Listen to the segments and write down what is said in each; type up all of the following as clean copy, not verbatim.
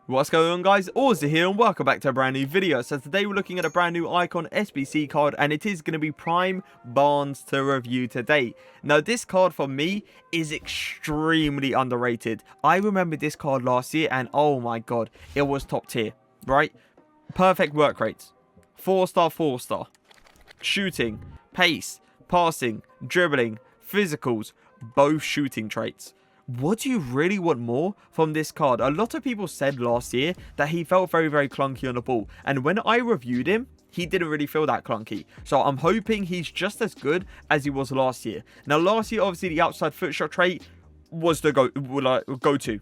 What's going on, guys? Auzio here and welcome back to a brand new video. So today we're looking at a brand new icon SBC card, and it is going to be Prime Barnes to review today. Now this card for me is extremely underrated. I remember this card last year and oh my god, it was top tier, right? Perfect work rates, 4-star, 4-star, shooting, pace, passing, dribbling, physicals, both shooting traits. What do you really want more from this card? A lot of people said last year that he felt very clunky on the ball, and when I reviewed him, he didn't really feel that clunky. So I'm hoping he's just as good as he was last year. Now last year, obviously the outside foot shot trait was the go-to,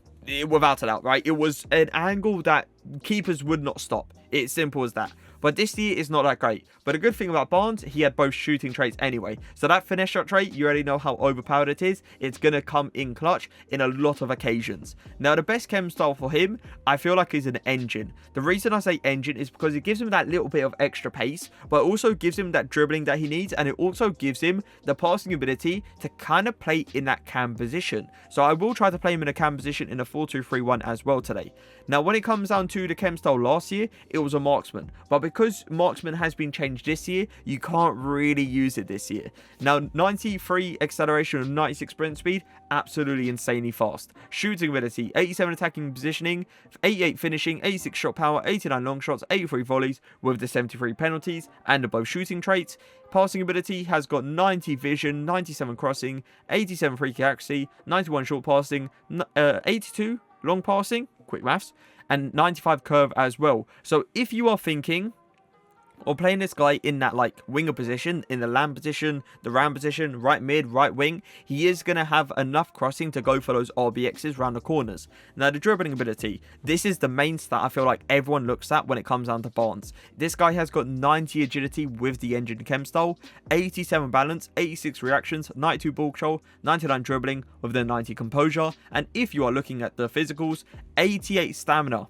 without a doubt, right? It was an angle that keepers would not stop. It's simple as that. But this year is not that great. But the good thing about Barnes, he had both shooting traits anyway. So that finesse shot trait, you already know how overpowered it is. It's going to come in clutch in a lot of occasions. Now, the best chem style for him, I feel like is an engine. The reason I say engine is because it gives him that little bit of extra pace, but also gives him that dribbling that he needs. And it also gives him the passing ability to kind of play in that cam position. So I will try to play him in a cam position in a 4-2-3-1 as well today. Now, when it comes down to the chem style last year, it was a marksman. But because marksman has been changed this year, you can't really use it this year. Now, 93 acceleration and 96 sprint speed, absolutely insanely fast. Shooting ability, 87 attacking positioning, 88 finishing, 86 shot power, 89 long shots, 83 volleys with the 73 penalties and the both shooting traits. Passing ability has got 90 vision, 97 crossing, 87 free kick accuracy, 91 short passing, 82 long passing, quick maths, and 95 curve as well. So if you are thinking or playing this guy in that like winger position, in the LAN position, the RAM position, right mid, right wing, he is going to have enough crossing to go for those RBXs around the corners. Now the dribbling ability, this is the main stat I feel like everyone looks at when it comes down to Barnes. This guy has got 90 agility with the engine chem style, 87 balance, 86 reactions, 92 ball control, 99 dribbling with the 90 composure, and if you are looking at the physicals, 88 stamina.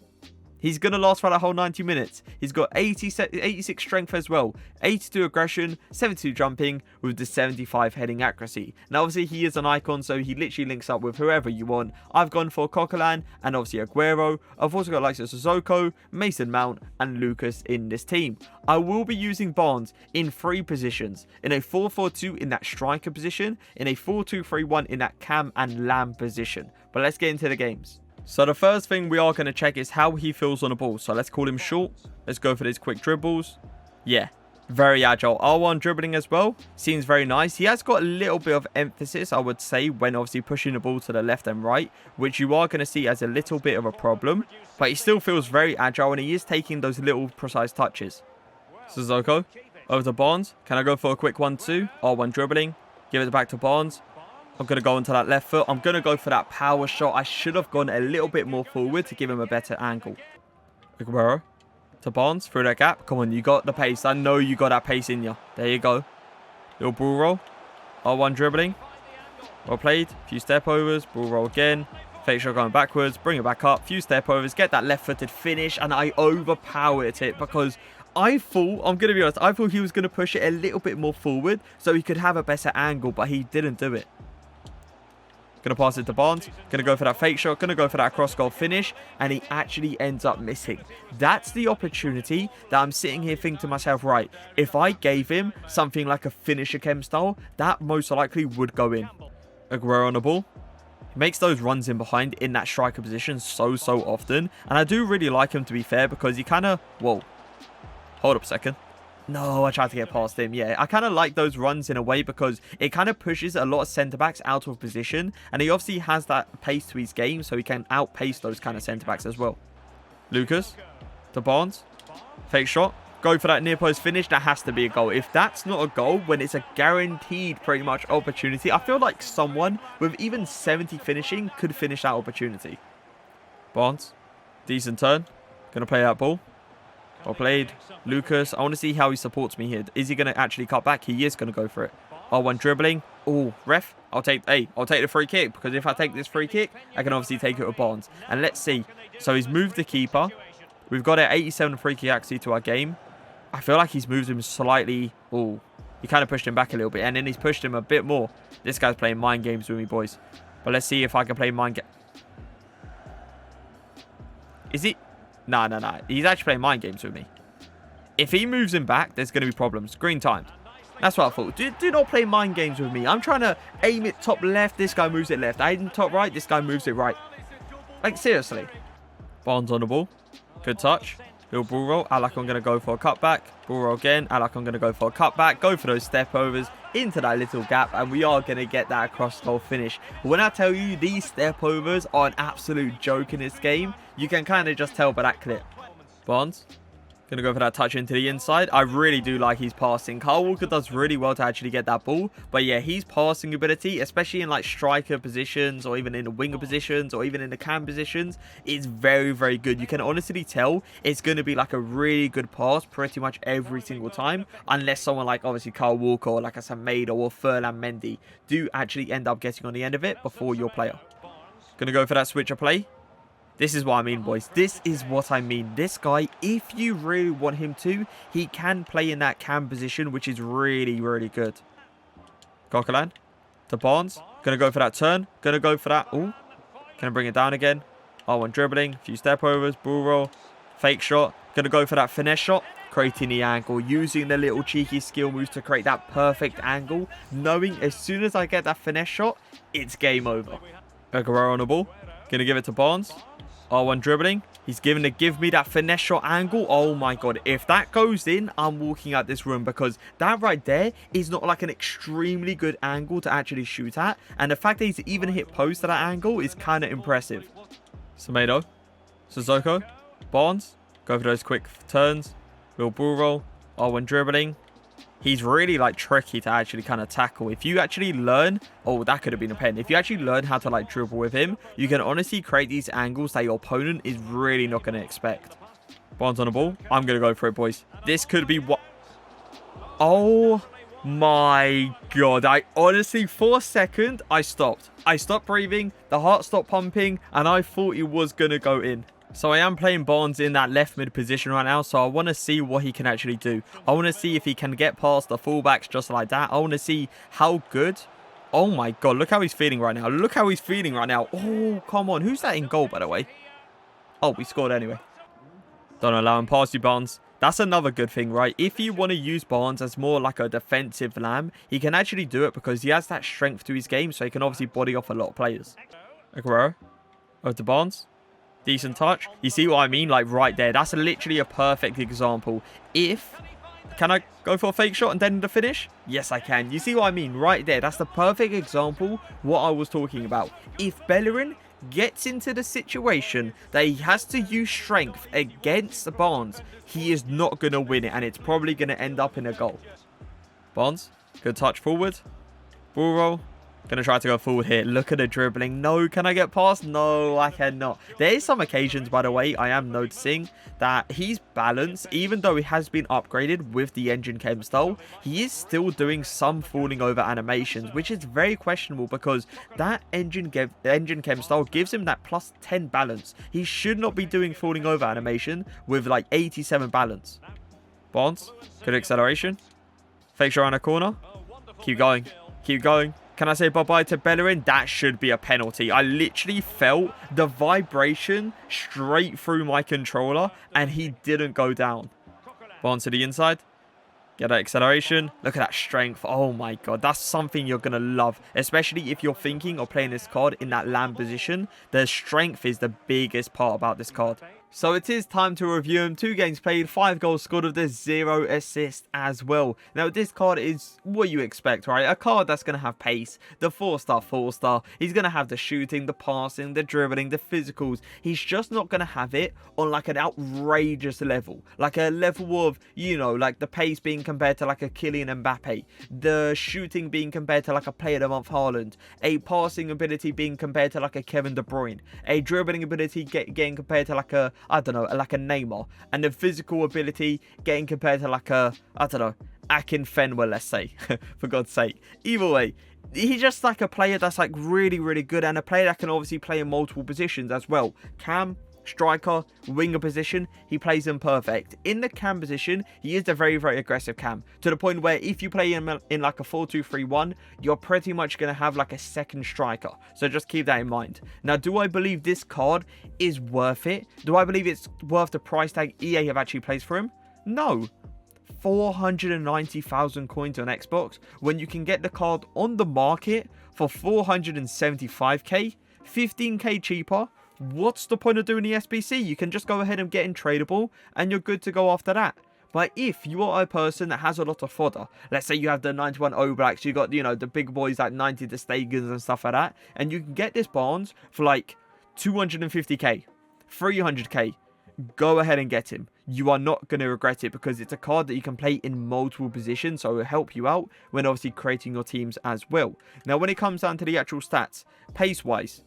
He's going to last for that whole 90 minutes. He's got 86 strength as well, 82 aggression, 72 jumping with the 75 heading accuracy. Now obviously he is an icon, so he literally links up with whoever you want. I've gone for Coquelin and obviously Aguero. I've also got likes of Sissoko, Mason Mount and Lucas in this team. I will be using Barnes in 3 positions. In a 4-4-2 in that striker position, in a 4-2-3-1 in that cam and LAM position. But let's get into the games. So the first thing we are going to check is how he feels on the ball. So let's call him short. Let's go for these quick dribbles. Yeah, very agile. R1 dribbling as well. Seems very nice. He has got a little bit of emphasis, I would say, when obviously pushing the ball to the left and right, which you are going to see as a little bit of a problem. But he still feels very agile and he is taking those little precise touches. Sissoko over to Barnes. Can I go for a quick 1-2? R1 dribbling. Give it back to Barnes. I'm going to go onto that left foot. I'm going to go for that power shot. I should have gone a little bit more forward to give him a better angle. Aguero to Barnes through that gap. Come on, you got the pace. I know you got that pace in you. There you go. Little ball roll. R1 dribbling. Well played. Few step overs. Ball roll again. Fake shot going backwards. Bring it back up. Few step overs. Get that left footed finish. And I overpowered it because I thought, I'm going to be honest, I thought he was going to push it a little bit more forward so he could have a better angle, but he didn't do it. Going to pass it to Barnes. Going to go for that fake shot. Going to go for that cross goal finish. And he actually ends up missing. That's the opportunity that I'm sitting here thinking to myself, right, if I gave him something like a finisher chem style, that most likely would go in. Aguero on the ball. He makes those runs in behind in that striker position so often. And I do really like him, to be fair, because he kind of... Whoa. Hold up a second. No, I tried to get past him. Yeah, I kind of like those runs in a way because it kind of pushes a lot of centre-backs out of position. And he obviously has that pace to his game, so he can outpace those kind of centre-backs as well. Lucas to Barnes. Fake shot. Go for that near post finish. That has to be a goal. If that's not a goal, when it's a guaranteed pretty much opportunity, I feel like someone with even 70 finishing could finish that opportunity. Barnes. Decent turn. Going to play that ball. Well played. Lucas, I want to see how he supports me here. Is he going to actually cut back? He is going to go for it. R1 dribbling. Oh, ref. I'll take the free kick, because if I take this free kick, I can obviously take it with Barnes. And let's see. So he's moved the keeper. We've got an 87 free kick accuracy to our game. I feel like he's moved him slightly. Oh, he kind of pushed him back a little bit, and then he's pushed him a bit more. This guy's playing mind games with me, boys. But let's see if I can play mind games. Is it? Nah, nah, nah. He's actually playing mind games with me. If he moves him back, there's going to be problems. Green timed. That's what I thought. Do not play mind games with me. I'm trying to aim it top left. This guy moves it left. I aim top right. This guy moves it right. Like, seriously. Barnes on the ball. Good touch. Little ball roll. I like I'm going to go for a cutback. Ball roll again. I like I'm going to go for a cutback. Go for those step overs into that little gap. And we are going to get that cross goal finish. When I tell you these step overs are an absolute joke in this game, you can kind of just tell by that clip. Barnes. Going to go for that touch into the inside. I really do like his passing. Kyle Walker does really well to actually get that ball. But yeah, his passing ability, especially in like striker positions or even in the winger positions or even in the cam positions, is very, very good. You can honestly tell it's going to be like a really good pass pretty much every single time. Unless someone like obviously Kyle Walker or like a Semedo or Furlan Mendy do actually end up getting on the end of it before your player. Going to go for that switcher play. This is what I mean, boys. This is what I mean. This guy, if you really want him to, he can play in that cam position, which is really, really good. Coquelin to Barnes. Going to go for that turn. Going to go for that. Oh, can I bring it down again? Oh, one dribbling. A few step overs. Ball roll. Fake shot. Going to go for that finesse shot. Creating the angle. Using the little cheeky skill moves to create that perfect angle. Knowing as soon as I get that finesse shot, it's game over. Aguero on the ball. Going to give it to Barnes. R1 dribbling. He's going to give me that finesse shot angle. Oh my god. If that goes in, I'm walking out this room because that right there is not like an extremely good angle to actually shoot at. And the fact that he's even hit post at that angle is kind of impressive. Semedo. Sissoko. Barnes. Go for those quick turns. Little ball roll. R1 dribbling. He's really like tricky to actually kind of tackle. If you actually learn, oh, that could have been a pen. If you actually learn how to like dribble with him, you can honestly create these angles that your opponent is really not going to expect. Barnes on the ball. I'm going to go for it, boys. This could be what... Oh my god. I honestly, for a second, I stopped. I stopped breathing. The heart stopped pumping and I thought it was going to go in. So I am playing Barnes in that left mid position right now. So I want to see what he can actually do. I want to see if he can get past the fullbacks just like that. I want to see how good. Oh my god. Look how he's feeling right now. Look how he's feeling right now. Oh, come on. Who's that in goal, by the way? Oh, we scored anyway. Don't allow him past you, Barnes. That's another good thing, right? If you want to use Barnes as more like a defensive lamb, he can actually do it because he has that strength to his game. So he can obviously body off a lot of players. Aguero. Over to Barnes. Decent touch. You see what I mean? Like right there. That's literally a perfect example. Can I go for a fake shot and then the finish? Yes, I can. You see what I mean? Right there. That's the perfect example what I was talking about. If Bellerin gets into the situation that he has to use strength against Barnes, he is not going to win it. And it's probably going to end up in a goal. Barnes. Good touch forward. Ball roll. Gonna try to go forward here. Look at the dribbling. No, can I get past? No, I cannot. There is some occasions, by the way, I am noticing that he's balanced. Even though he has been upgraded with the engine chem style, he is still doing some falling over animations, which is very questionable because that engine chem style gives him that plus 10 balance. He should not be doing falling over animation with like 87 balance. Barnes, good acceleration. Fake shot around a corner. Keep going. Keep going. Can I say bye-bye to Bellerin? That should be a penalty. I literally felt the vibration straight through my controller and he didn't go down. Barnes to the inside. Get that acceleration. Look at that strength. Oh my god. That's something you're going to love. Especially if you're thinking of playing this card in that lamb position. The strength is the biggest part about this card. So it is time to review him. 2 games played, 5 goals scored of this, 0 assists as well. Now this card is what you expect, right? A card that's going to have pace, the 4-star, 4-star. He's going to have the shooting, the passing, the dribbling, the physicals. He's just not going to have it on like an outrageous level. Like a level of, you know, like the pace being compared to like a Kylian Mbappe. The shooting being compared to like a Player of the Month Haaland. A passing ability being compared to like a Kevin De Bruyne. A dribbling ability getting compared to like a, I don't know, like a Neymar. And the physical ability getting compared to like a, I don't know, Akin Fenwell, let's say. For God's sake. Either way, he's just like a player that's like really, really good. And a player that can obviously play in multiple positions as well. Cam, striker, winger position, he plays them perfect. In the cam position, he is a very, very aggressive cam, to the point where if you play him in like a 4-2-3-1, you're pretty much going to have like a second striker. So just keep that in mind. Now, do I believe this card is worth it? Do I believe it's worth the price tag EA have actually placed for him? No. 490,000 coins on Xbox when you can get the card on the market for 475k, 15k cheaper. What's the point of doing the SBC? You can just go ahead and get in tradable and you're good to go after that. But if you are a person that has a lot of fodder, let's say you have the 91 Oblaks, you got, you know, the big boys like 90 the Stegans and stuff like that, and you can get this Barnes for like 250k, 300k, go ahead and get him. You are not going to regret it because it's a card that you can play in multiple positions, so it will help you out when obviously creating your teams as well. Now, when it comes down to the actual stats, pace-wise,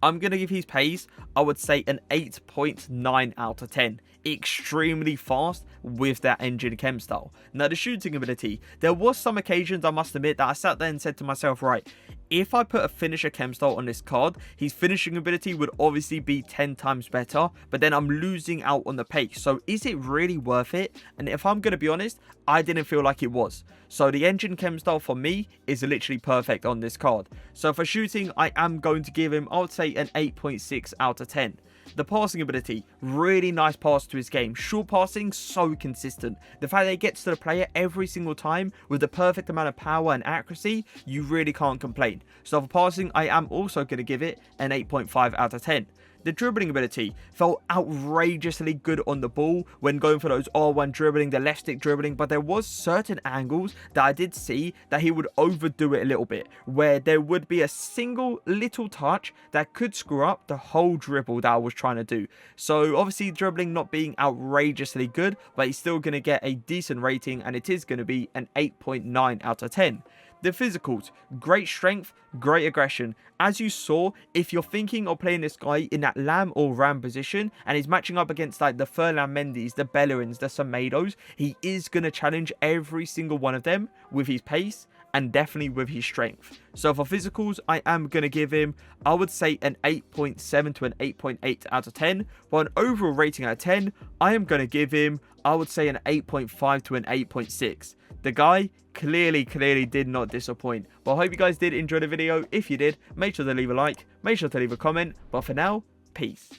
I'm going to give his pace, I would say, an 8.9 out of 10. Extremely fast with that engine chem style. Now, the shooting ability, there was some occasions, I must admit, that I sat there and said to myself, right, if I put a finisher chem style on this card, his finishing ability would obviously be 10 times better, but then I'm losing out on the pace. So is it really worth it? And if I'm going to be honest, I didn't feel like it was. So the engine chem style for me is literally perfect on this card. So for shooting, I am going to give him, I would say, an 8.6 out of 10. The passing ability, really nice pass to his game. Short passing, so consistent. The fact that he gets to the player every single time with the perfect amount of power and accuracy, you really can't complain. So for passing, I am also going to give it an 8.5 out of 10. The dribbling ability felt outrageously good on the ball when going for those R1 dribbling, the left stick dribbling, but there was certain angles that I did see that he would overdo it a little bit, where there would be a single little touch that could screw up the whole dribble that I was trying to do. So obviously dribbling not being outrageously good, but he's still going to get a decent rating, and it is going to be an 8.9 out of 10. The physicals, great strength, great aggression. As you saw, if you're thinking of playing this guy in that Lam or Ram position, and he's matching up against like the Furlan Mendy's, the Bellerin's, the Semedos, he is going to challenge every single one of them with his pace and definitely with his strength. So for physicals, I am going to give him, I would say, an 8.7 to an 8.8 out of 10. For an overall rating out of 10, I am going to give him, I would say, an 8.5 to an 8.6. The guy clearly did not disappoint. But I hope you guys did enjoy the video. If you did, make sure to leave a like, make sure to leave a comment. But for now, peace.